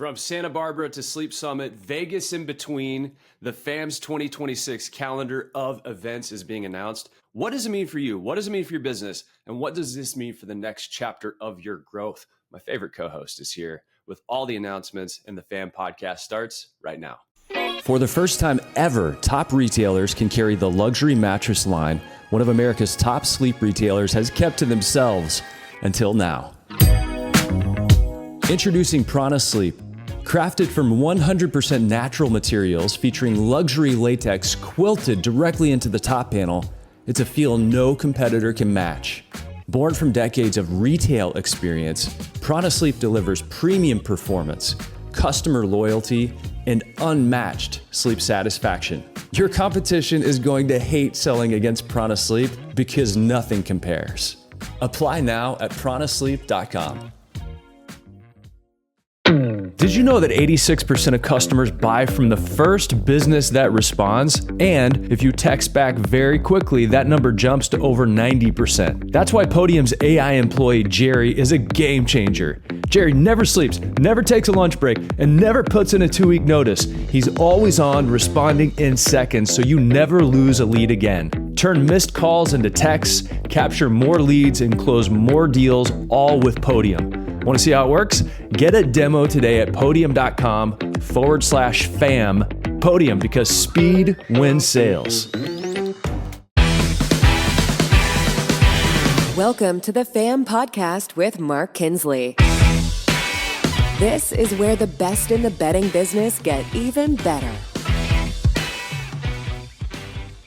From Santa Barbara to Sleep Summit, Vegas in between, the FAM's 2026 calendar of events is being announced. What does it mean for you? What does it mean for your business? And what does this mean for the next chapter of your growth? My favorite co-host is here with all the announcements, and the FAM podcast starts right now. For the first time ever, top retailers can carry the luxury mattress line one of America's top sleep retailers has kept to themselves until now. Introducing Prana Sleep. Crafted from 100% natural materials featuring luxury latex quilted directly into the top panel, it's a feel no competitor can match. Born from decades of retail experience, Prana Sleep delivers premium performance, customer loyalty, and unmatched sleep satisfaction. Your competition is going to hate selling against Prana Sleep because nothing compares. Apply now at pranasleep.com. Did you know that 86% of customers buy from the first business that responds? And if you text back very quickly, that number jumps to over 90%. That's why Podium's AI employee, Jerry, is a game changer. Jerry never sleeps, never takes a lunch break, and never puts in a 2-week notice. He's always on, responding in seconds, so you never lose a lead again. Turn missed calls into texts, capture more leads, and close more deals, all with Podium. Want to see how it works? Get a demo today at podium.com/fam. Podium, because speed wins sales. Welcome to the FAM podcast with Mark Kinsley. This is where the best in the bedding business get even better.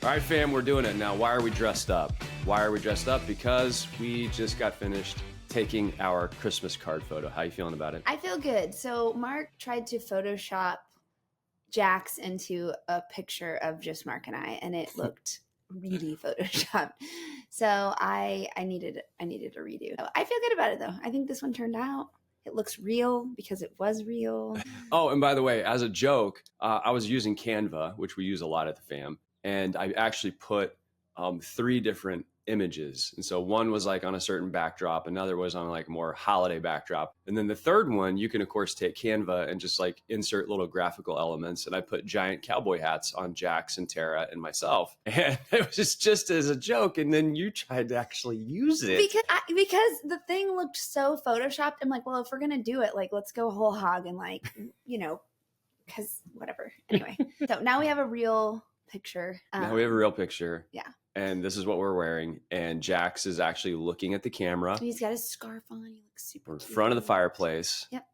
All right, fam, we're doing it now. Why are we dressed up? Why are we dressed up? Because we just got finished taking our Christmas card photo. How you feeling about it? I feel good. So Mark tried to Photoshop Jax into a picture of just Mark and I, and it looked really Photoshopped. So I needed a redo. I feel good about it though. I think this one turned out. It looks real because it was real. Oh, and by the way, as a joke, I was using Canva, which we use a lot at the FAM, and I actually put 3 different images. And so one was like on a certain backdrop, another was on like more holiday backdrop. And then the third one, you can of course take Canva and just like insert little graphical elements. And I put giant cowboy hats on Jax and Tara and myself. And it was just as a joke. And then you tried to actually use it. Because the thing looked so Photoshopped. I'm like, well, if we're going to do it, like, let's go whole hog and like, because whatever. Anyway, so now we have a real picture. Now we have a real picture. Yeah. And this is what we're wearing. And Jax is actually looking at the camera. He's got his scarf on. He looks super cute. In front of the fireplace. Yep.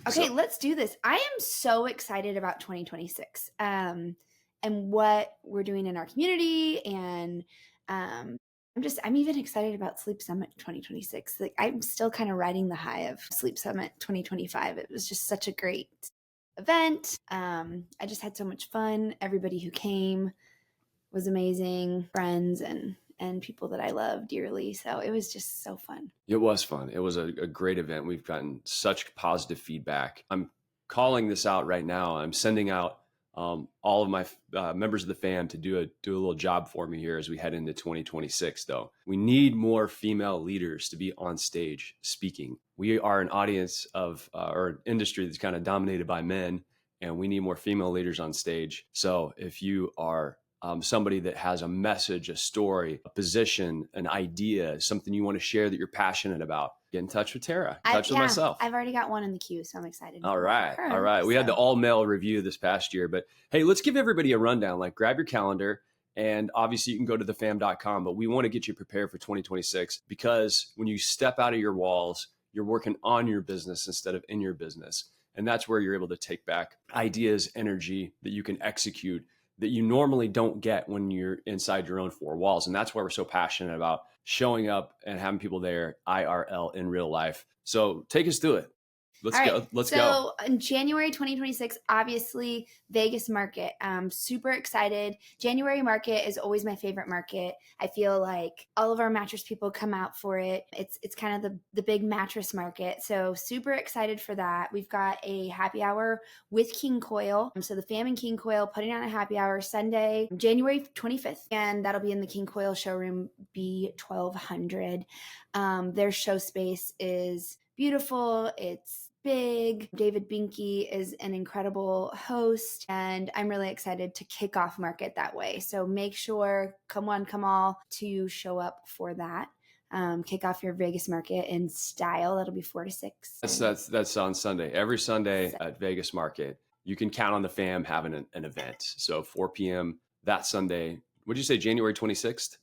Okay, let's do this. I am so excited about 2026 and what we're doing in our community. And I'm even excited about Sleep Summit 2026. Like, I'm still kind of riding the high of Sleep Summit 2025. It was just such a great event. I just had so much fun. Everybody who came was amazing, friends and people that I love dearly. So it was just so fun. It was fun. It was a great event. We've gotten such positive feedback. I'm calling this out right now. I'm sending out all of my members of the FAM to do a little job for me here as we head into 2026, though. We need more female leaders to be on stage speaking. We are an audience or an industry that's kind of dominated by men, and we need more female leaders on stage. So if you are somebody that has a message, a story, a position, an idea, something you want to share that you're passionate about, get in touch with Tara, with myself. I've already got one in the queue, so I'm excited. All right. We had the all-male review this past year, but hey, let's give everybody a rundown. Like, grab your calendar, and obviously you can go to thefam.com, but we want to get you prepared for 2026 because when you step out of your walls, you're working on your business instead of in your business. And that's where you're able to take back ideas, energy that you can execute that you normally don't get when you're inside your own 4 walls. And that's why we're so passionate about showing up and having people there IRL in real life. So take us through it. Let's go. So in January 2026, obviously Vegas market. Super excited. January market is always my favorite market. I feel like all of our mattress people come out for it. It's kind of the big mattress market. So super excited for that. We've got a happy hour with King Coil. So the Fam and King Coil putting on a happy hour Sunday, January 25th. And that'll be in the King Coil showroom B1200. Their show space is beautiful. It's big. David Binky is an incredible host, and I'm really excited to kick off Market that way. So make sure, come one, come all, to show up for that. Kick off your Vegas Market in style. That'll be 4 to 6. That's on Sunday. Every Sunday at Vegas Market, you can count on the fam having an event. So 4 p.m. that Sunday. What did you say? January 26th?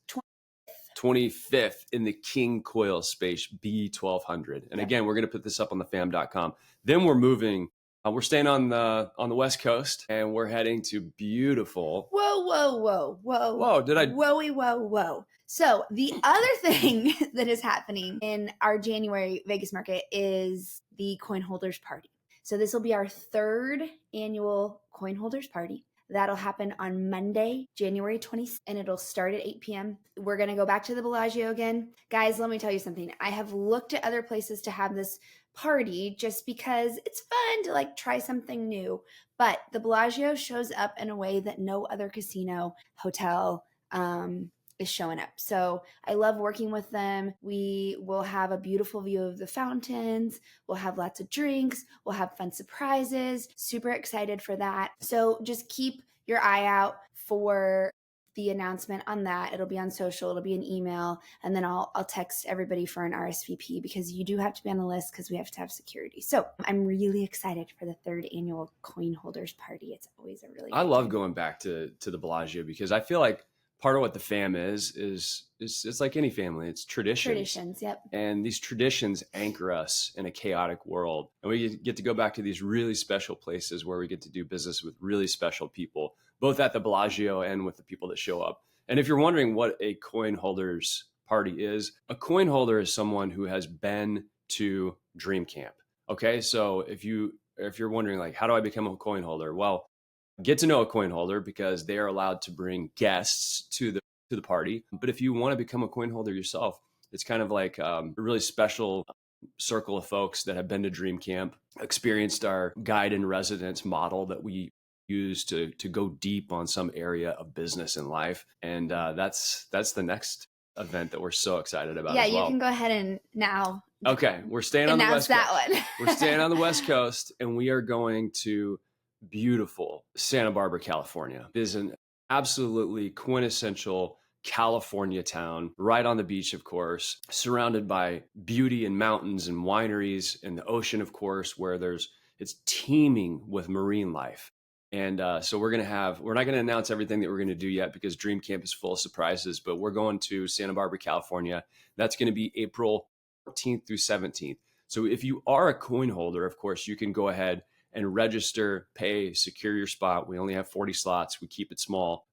25th in the King Coil Space B1200. And again, we're going to put this up on thefam.com. Then we're moving. We're staying on the West Coast, and we're heading to beautiful. Whoa! Did I? Whoa! So the other thing that is happening in our January Vegas Market is the Coin Holders Party. So this will be our 3rd annual Coin Holders Party. That'll happen on Monday, January 20th, and it'll start at 8 p.m. We're going to go back to the Bellagio again. Guys, let me tell you something. I have looked at other places to have this party just because it's fun to like try something new. But the Bellagio shows up in a way that no other casino, hotel, is showing up. So I love working with them. We will have a beautiful view of the fountains. We'll have lots of drinks. We'll have fun surprises. Super excited for that. So just keep your eye out for the announcement on that. It'll be on social. It'll be an email. And then I'll text everybody for an RSVP because you do have to be on the list because we have to have security. So I'm really excited for the 3rd annual Coin Holders Party. It's always a really I love going back to the Bellagio because I feel like part of what the fam is it's like any family. It's traditions. Yep. And these traditions anchor us in a chaotic world. And we get to go back to these really special places where we get to do business with really special people, both at the Bellagio and with the people that show up. And if you're wondering what a coin holders party is, a coin holder is someone who has been to Dream Camp. Okay. So if you're wondering like, how do I become a coin holder? Well, get to know a coin holder because they are allowed to bring guests to the party. But if you want to become a coin holder yourself, it's kind of like a really special circle of folks that have been to Dream Camp, experienced our guide in residence model that we use to go deep on some area of business and life. And that's the next event that we're so excited about. Yeah, as well. You can go ahead and now. Okay, we're staying on the West Coast. Announce that one. We're staying on the West Coast, and we are going to beautiful Santa Barbara, California. It is an absolutely quintessential California town, right on the beach, of course, surrounded by beauty and mountains and wineries and the ocean, of course, where it's teeming with marine life. And so we're not going to announce everything that we're going to do yet because Dream Camp is full of surprises, but we're going to Santa Barbara, California. That's going to be April 14th through 17th. So if you are a coin holder, of course, you can go ahead and register, pay, secure your spot. We only have 40 slots. We keep it small.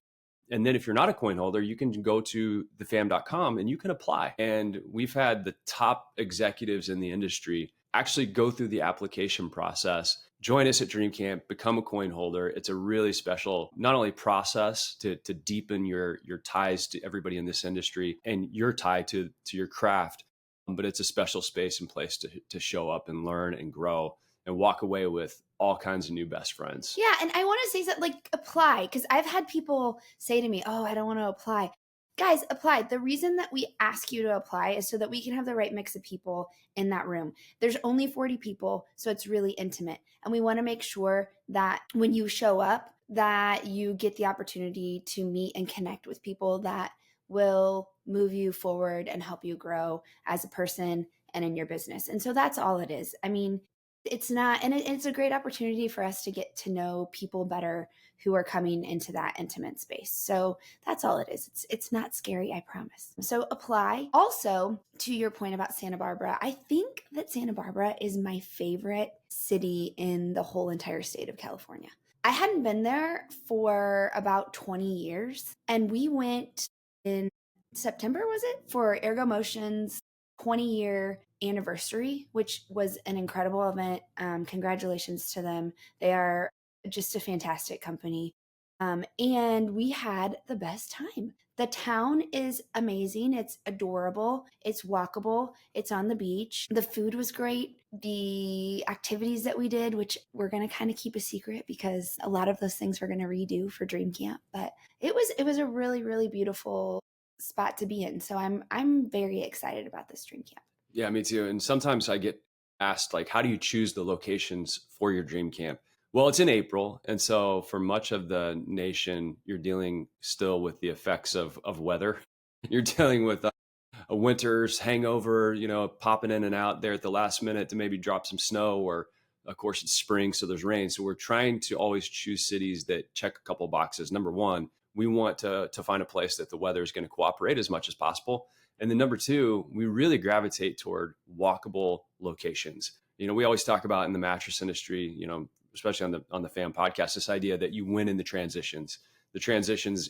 And then if you're not a coin holder, you can go to thefam.com and you can apply. And we've had the top executives in the industry actually go through the application process, join us at Dream Camp, become a coin holder. It's a really special, not only process to deepen your ties to everybody in this industry and your tie to your craft, but it's a special space and place to show up and learn and grow and walk away with all kinds of new best friends. Yeah. And I want to say that, like, apply, because I've had people say to me, oh, I don't want to apply. Guys, apply. The reason that we ask you to apply is so that we can have the right mix of people in that room. There's only 40 people, so it's really intimate. And we want to make sure that when you show up, that you get the opportunity to meet and connect with people that will move you forward and help you grow as a person and in your business. And so that's all it is. I mean, it's not, and it's a great opportunity for us to get to know people better who are coming into that intimate space. So that's all it is. It's not scary, I promise. So apply. Also, to your point about Santa Barbara, I think that Santa Barbara is my favorite city in the whole entire state of California. I hadn't been there for about 20 years, and we went in September, was it? For Ergo Motion's 20-year anniversary, which was an incredible event. Congratulations to them. They are just a fantastic company. And we had the best time. The town is amazing. It's adorable. It's walkable. It's on the beach. The food was great. The activities that we did, which we're going to kind of keep a secret because a lot of those things we're going to redo for Dream Camp, but it was a really, really beautiful spot to be in. So I'm very excited about this Dream Camp. Yeah, me too. And sometimes I get asked, like, how do you choose the locations for your dream camp? Well, it's in April. And so for much of the nation, you're dealing still with the effects of weather. You're dealing with a winter's hangover, popping in and out there at the last minute to maybe drop some snow, or of course it's spring, so there's rain. So we're trying to always choose cities that check a couple boxes. Number one, we want to find a place that the weather is going to cooperate as much as possible. And then number two, we really gravitate toward walkable locations. We always talk about in the mattress industry, especially on the fan podcast, this idea that you win in the transitions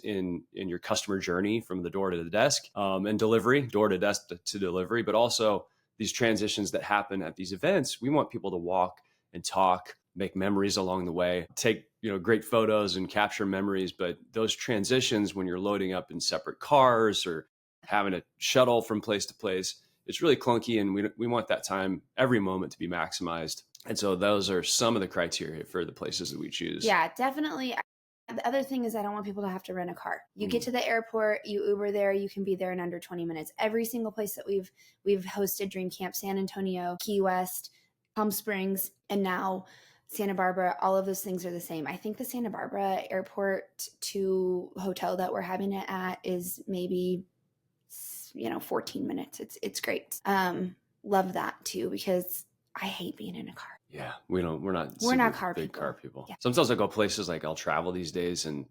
in your customer journey from the door to the desk, and delivery, door to desk to delivery, but also these transitions that happen at these events. We want people to walk and talk, make memories along the way, take great photos and capture memories. But those transitions, when you're loading up in separate cars or having a shuttle from place to place, it's really clunky, and we want that time, every moment, to be maximized. And so those are some of the criteria for the places that we choose. Yeah, definitely. The other thing is I don't want people to have to rent a car. You get to the airport, you Uber there, you can be there in under 20 minutes. Every single place that we've hosted Dream Camp, San Antonio, Key West, Palm Springs, and now Santa Barbara, all of those things are the same. I think the Santa Barbara airport to hotel that we're having it at is maybe 14 minutes. It's great. Love that too, because I hate being in a car. Yeah, we're not car big people. car people. Yeah. Sometimes I go places, like I'll travel these days, and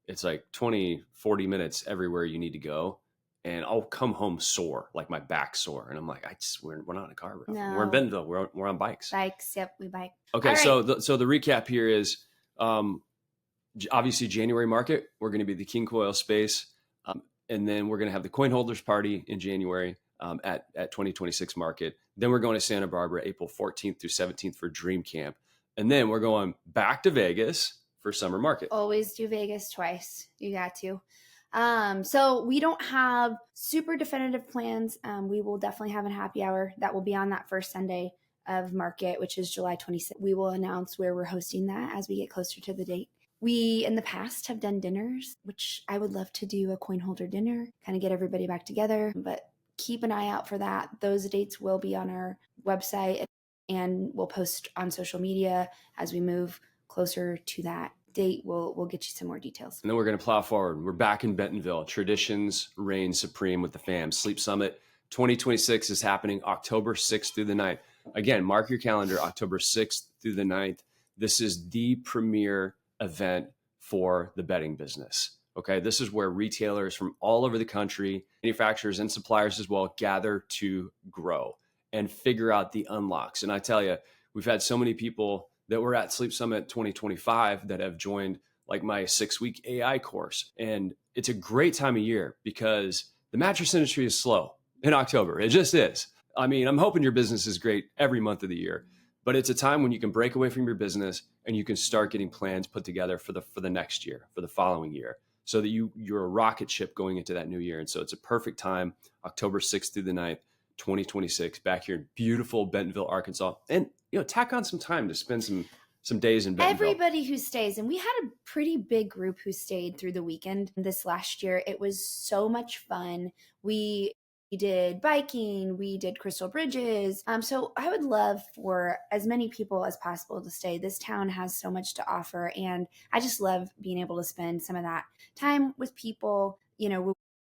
it's like 20, 40 minutes everywhere you need to go. And I'll come home sore, like my back sore. And I'm like, we're not in a car. No. We're in Bentonville. We're on bikes. Bikes. Yep. We bike. Okay. Right. So the recap here is, obviously January market, we're going to be the King Coil space. And then we're going to have the coin holders party in January, at 2026 market. Then we're going to Santa Barbara, April 14th through 17th for Dream Camp. And then we're going back to Vegas for summer market. Always do Vegas twice. You got to. So we don't have super definitive plans. We will definitely have a happy hour that will be on that first Sunday of market, which is July 26th. We will announce where we're hosting that as we get closer to the date. We, in the past, have done dinners, which I would love to do a coin holder dinner, kind of get everybody back together, but keep an eye out for that. Those dates will be on our website, and we'll post on social media as we move closer to that date. We'll get you some more details. And then we're going to plow forward. We're back in Bentonville. Traditions reign supreme with the fam. Sleep Summit 2026 is happening October 6th through the 9th. Again, mark your calendar, October 6th through the 9th. This is the premier event for the bedding business. Okay, this is where retailers from all over the country, manufacturers and suppliers as well, gather to grow and figure out the unlocks. And I tell you, we've had so many people that were at Sleep Summit 2025 that have joined like my 6-week AI course. And it's a great time of year because the mattress industry is slow in October. It just is. I mean, I'm hoping your business is great every month of the year, but it's a time when you can break away from your business and you can start getting plans put together for the next year, for the following year, so that you're a rocket ship going into that new year. And so it's a perfect time, October 6th through the 9th, 2026, back here in beautiful Bentonville, Arkansas. And tack on some time to spend some days in Bentonville. Everybody who stays, and we had a pretty big group who stayed through the weekend this last year. It was so much fun. We did biking, we did crystal bridges. So I would love for as many people as possible to stay. This town has so much to offer, and I just love being able to spend some of that time with people.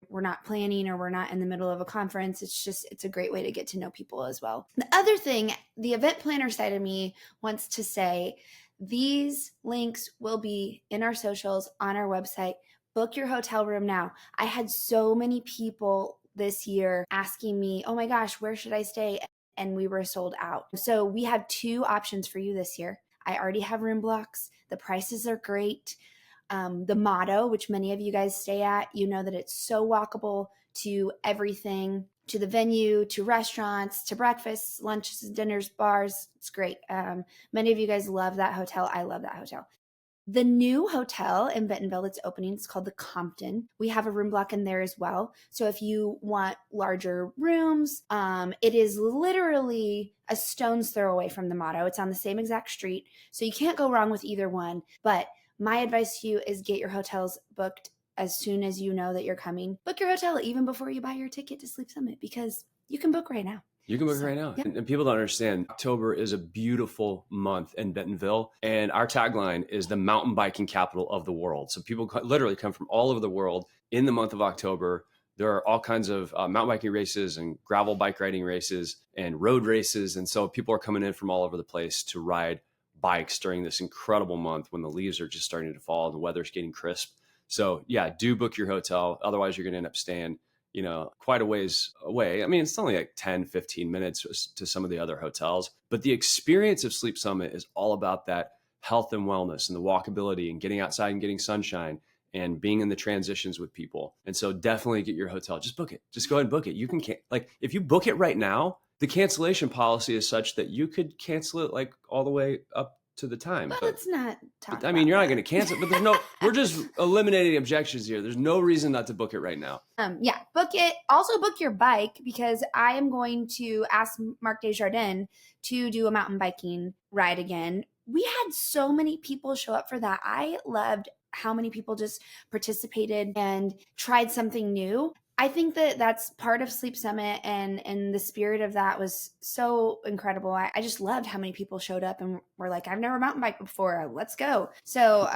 We're not planning or we're not in the middle of a conference. It's a great way to get to know people as well. The other thing, the event planner side of me wants to say, these links will be in our socials, on our website. Book your hotel room now. I had so many people this year asking me, oh my gosh, where should I stay? And we were sold out. So we have 2 options for you this year. I already have room blocks. The prices are great. The Motto, which many of you guys stay at, that it's so walkable to everything, to the venue, to restaurants, to breakfasts, lunches, dinners, bars. It's great. Many of you guys love that hotel. I love that hotel. The new hotel in Bentonville that's opening, it's called the Compton. We have a room block in there as well. So if you want larger rooms, it is literally a stone's throw away from the Motto. It's on the same exact street. So you can't go wrong with either one. But my advice to you is get your hotels booked as soon as you know that you're coming. Book your hotel even before you buy your ticket to Sleep Summit, because you can book right now. You can book it right now. Yeah. And people don't understand, October is a beautiful month in Bentonville. And our tagline is the mountain biking capital of the world. So people literally come from all over the world in the month of October. There are all kinds of mountain biking races and gravel bike riding races and road races. And so people are coming in from all over the place to ride bikes during this incredible month when the leaves are just starting to fall and the weather's getting crisp. So yeah, do book your hotel. Otherwise, you're going to end up staying quite a ways away. I mean, it's only like 10, 15 minutes to some of the other hotels, but the experience of Sleep Summit is all about that health and wellness and the walkability and getting outside and getting sunshine and being in the transitions with people. And so definitely get your hotel. Just book it. Just go ahead and book it. You can, like, if you book it right now, the cancellation policy is such that you could cancel it like all the way up to the time. Well, let's not talk I mean, about you're not that. going to cancel it, but we're just eliminating objections here. There's no reason not to book it right now. Yeah, book it. Also book your bike, because I am going to ask Mark Desjardins to do a mountain biking ride again. We had so many people show up for that. I loved how many people just participated and tried something new. I think that that's part of Sleep Summit, and the spirit of that was so incredible. I just loved how many people showed up and were like, I've never mountain biked before. Let's go. So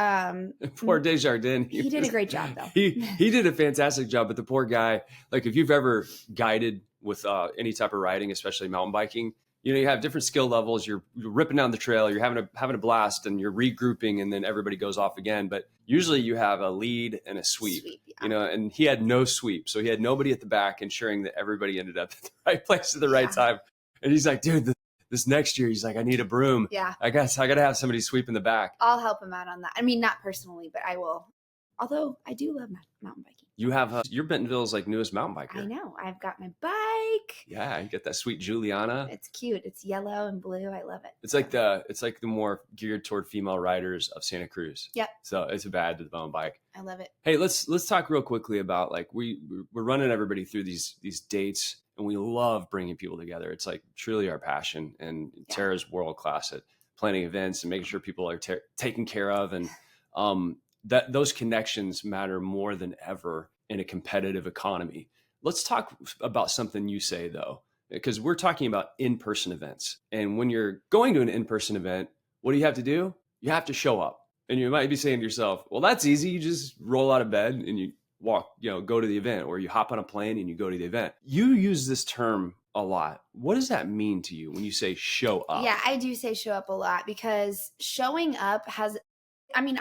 poor Desjardins. he did a great job though. He did a fantastic job, but the poor guy, like if you've ever guided with any type of riding, especially mountain biking, you have different skill levels. You're ripping down the trail, you're having a blast, and you're regrouping, and then everybody goes off again. But usually you have a lead and a sweep, yeah. And he had no sweep. So he had nobody at the back ensuring that everybody ended up at the right place at the right time. And he's like, dude, this next year, he's like, I need a broom. Yeah. I got to have somebody sweep in the back. I'll help him out on that. I mean, not personally, but I will. Although I do love mountain biking. You have you're Bentonville's like newest mountain biker. I know. I've got my bike. Yeah, you get that sweet Juliana. It's cute. It's yellow and blue. I love it. It's like the more geared toward female riders of Santa Cruz. Yep. So it's a bad to the mountain bike. I love it. Hey, let's talk real quickly about, like, we're running everybody through these dates, and we love bringing people together. It's like truly our passion, and Tara's world class at planning events and making sure people are taken care of, and that those connections matter more than ever in a competitive economy. Let's talk about something you say, though, because we're talking about in-person events. And when you're going to an in-person event, what do you have to do? You have to show up. And you might be saying to yourself, well, that's easy. You just roll out of bed and you walk, go to the event, or you hop on a plane and you go to the event. You use this term a lot. What does that mean to you when you say show up? Yeah, I do say show up a lot, because showing up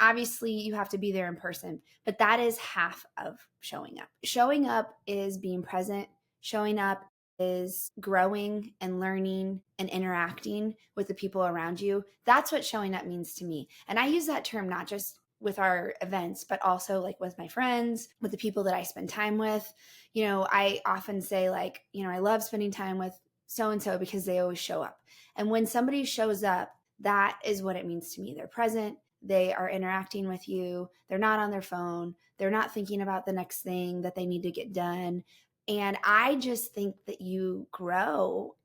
obviously you have to be there in person, but that is half of showing up. Showing up is being present. Showing up is growing and learning and interacting with the people around you. That's what showing up means to me. And I use that term not just with our events, but also like with my friends, with the people that I spend time with. I often say, like, I love spending time with so-and-so because they always show up. And when somebody shows up, that is what it means to me. They're present. They are interacting with you. They're not on their phone. They're not thinking about the next thing that they need to get done. And I just think that you grow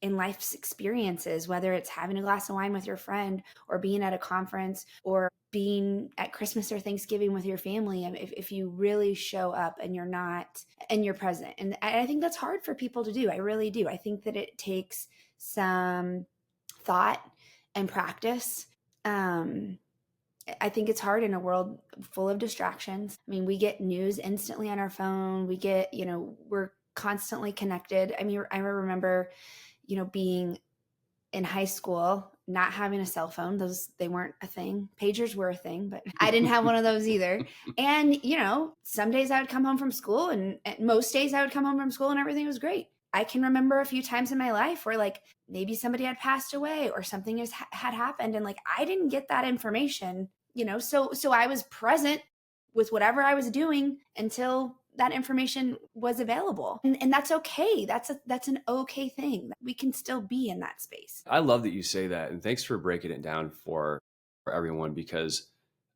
in life's experiences, whether it's having a glass of wine with your friend, or being at a conference, or being at Christmas or Thanksgiving with your family. If you really show up and you're present. And I think that's hard for people to do. I really do. I think that it takes some thought and practice. I think it's hard in a world full of distractions. I mean, we get news instantly on our phone. We get, we're constantly connected. I mean, I remember, being in high school, not having a cell phone. They weren't a thing. Pagers were a thing, but I didn't have one of those either. And, some days I would come home from school, and most days I would come home from school and everything was great. I can remember a few times in my life where, like, maybe somebody had passed away or something had happened, and like I didn't get that information, so I was present with whatever I was doing until that information was available. And that's okay. That's an okay thing. We can still be in that space. I love that you say that. And thanks for breaking it down for everyone, because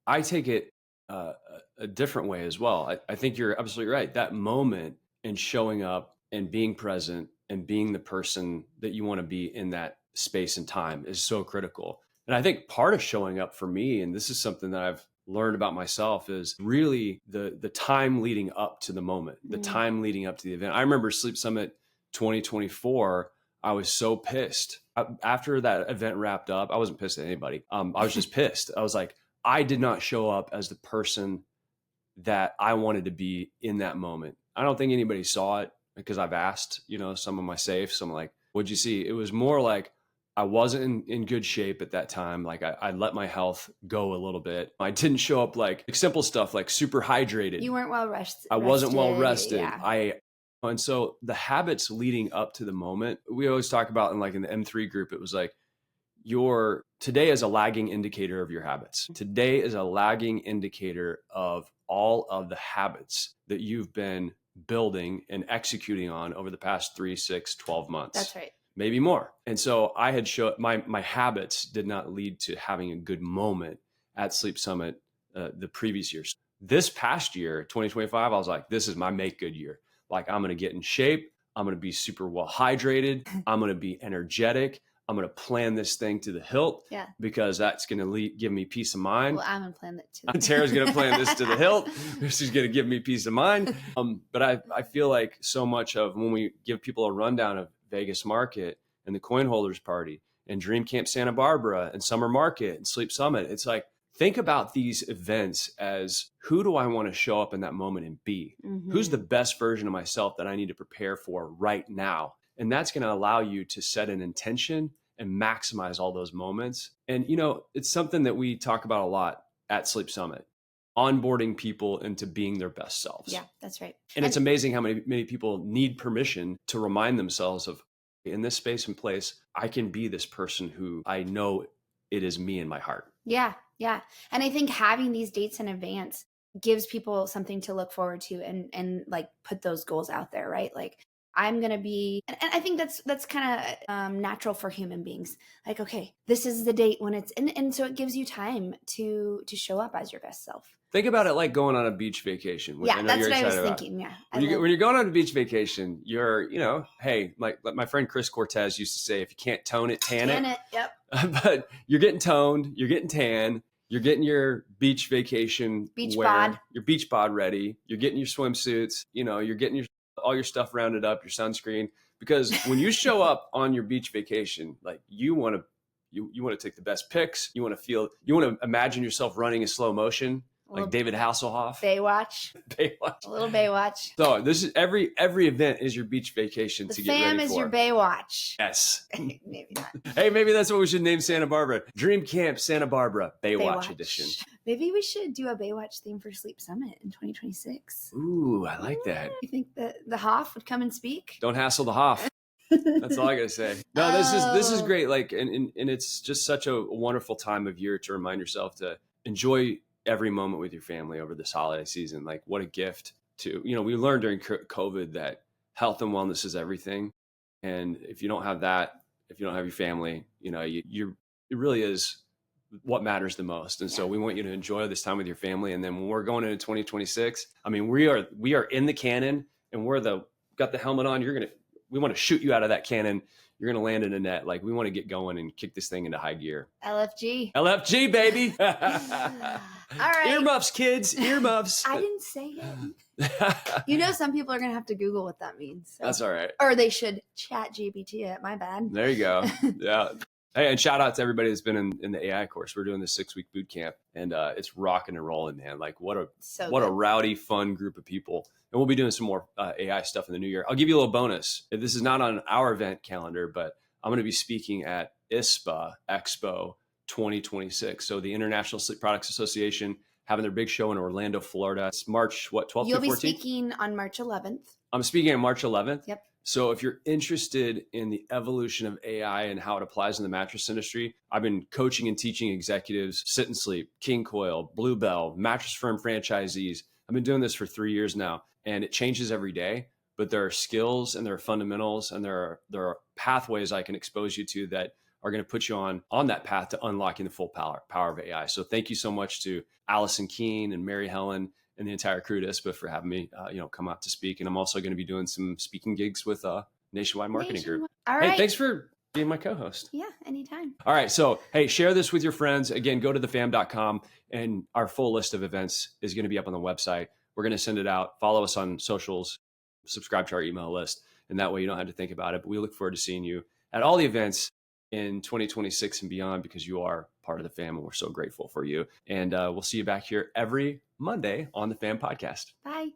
I take it a different way as well. I think you're absolutely right. That moment and showing up and being present and being the person that you want to be in that space and time is so critical. And I think part of showing up for me, and this is something that I've learned about myself, is really the time leading up to the moment, the time leading up to the event. I remember Sleep Summit 2024 I was so pissed. After that event wrapped up, I wasn't pissed at anybody. I was just pissed. I was like, I did not show up as the person that I wanted to be in that moment. I don't think anybody saw it because I've asked, some of my safes. I'm like, what'd you see? It was more like I wasn't in good shape at that time. Like I let my health go a little bit. I didn't show up like simple stuff, like super hydrated. You weren't well rested. I wasn't well rested. Yeah. And so the habits leading up to the moment, we always talk about in the M3 group, it was like today is a lagging indicator of your habits. Today is a lagging indicator of all of the habits that you've been building and executing on over the past 3, 6, 12 months. That's right. Maybe more. And so I had showed my habits did not lead to having a good moment at Sleep Summit the previous years. This past year, 2025, I was like, this is my make good year. Like I'm going to get in shape. I'm going to be super well hydrated. I'm going to be energetic. I'm going to plan this thing to the hilt because that's going to give me peace of mind. Well, I'm going to plan that too. Tara's going to plan this to the hilt. She's going to give me peace of mind. But I feel like so much of when we give people a rundown of Vegas Market and the Coin Holders Party and Dream Camp Santa Barbara and Summer Market and Sleep Summit, it's like, think about these events as who do I want to show up in that moment and be? Mm-hmm. Who's the best version of myself that I need to prepare for right now? And that's going to allow you to set an intention and maximize all those moments. And, it's something that we talk about a lot at Sleep Summit, onboarding people into being their best selves. Yeah, that's right. And it's amazing how many people need permission to remind themselves of, in this space and place, I can be this person who I know it is me in my heart. Yeah. Yeah. And I think having these dates in advance gives people something to look forward to and like put those goals out there, right? Like I'm going to be, and I think that's kind of natural for human beings. Like, okay, this is the date when it's, and so it gives you time to show up as your best self. Think about it like going on a beach vacation. Yeah, that's what I was thinking. Yeah. When you're going on a beach vacation, you're, hey, like my friend Chris Cortez used to say, if you can't tone it, tan it. Yep. But you're getting toned, you're getting tan, you're getting your beach vacation wear, your beach bod ready, you're getting your swimsuits, you're getting all your stuff rounded up, your sunscreen, because when you show up on your beach vacation, like you want to take the best pics, you want to imagine yourself running in slow motion. Like David Hasselhoff. Baywatch. A little Baywatch. So this is every event is your beach vacation to get ready for. The fam is your Baywatch. Yes. Maybe not. Hey, maybe that's what we should name Santa Barbara. Dream Camp Santa Barbara Baywatch Edition. Maybe we should do a Baywatch theme for Sleep Summit in 2026. Ooh, I like that. You think that the Hoff would come and speak? Don't hassle the Hoff. That's all I gotta say. No, this is great. Like, and it's just such a wonderful time of year to remind yourself to enjoy every moment with your family over this holiday season. Like what a gift to, we learned during COVID that health and wellness is everything. And if you don't have that, if you don't have your family, it really is what matters the most. And so we want you to enjoy this time with your family. And then when we're going into 2026, I mean, we are in the cannon and got the helmet on. We want to shoot you out of that cannon. You're going to land in a net. Like we want to get going and kick this thing into high gear. LFG, baby. All right. Earmuffs, kids. Earmuffs. I didn't say it. Some people are going to have to Google what that means. So. That's all right. Or they should chat GPT it. My bad. There you go. Yeah. Hey, and shout out to everybody that's been in the AI course. We're doing this 6-week boot camp and it's rocking and rolling, man. Like what a rowdy, fun group of people. And we'll be doing some more AI stuff in the new year. I'll give you a little bonus. This is not on our event calendar, but I'm going to be speaking at ISPA Expo 2026. So the International Sleep Products Association having their big show in Orlando, Florida. It's March, 12th to 14th? You'll be speaking on March 11th. I'm speaking on March 11th. Yep. So if you're interested in the evolution of AI and how it applies in the mattress industry, I've been coaching and teaching executives, Sit and Sleep, King Coil, Bluebell, Mattress Firm franchisees. I've been doing this for 3 years now and it changes every day, but there are skills and there are fundamentals and there are pathways I can expose you to that are going to put you on that path to unlocking the full power of AI. So thank you so much to Allison Keene and Mary Helen and the entire crew at ISPA for having me, come out to speak. And I'm also going to be doing some speaking gigs with Nationwide Marketing Group. All right. Hey, thanks for being my co-host. Yeah, anytime. All right. So, hey, share this with your friends. Again, go to thefam.com and our full list of events is going to be up on the website. We're going to send it out. Follow us on socials, subscribe to our email list. And that way you don't have to think about it. But we look forward to seeing you at all the events in 2026 and beyond, because you are part of the fam and we're so grateful for you. And we'll see you back here every Monday on the Fam Podcast. Bye.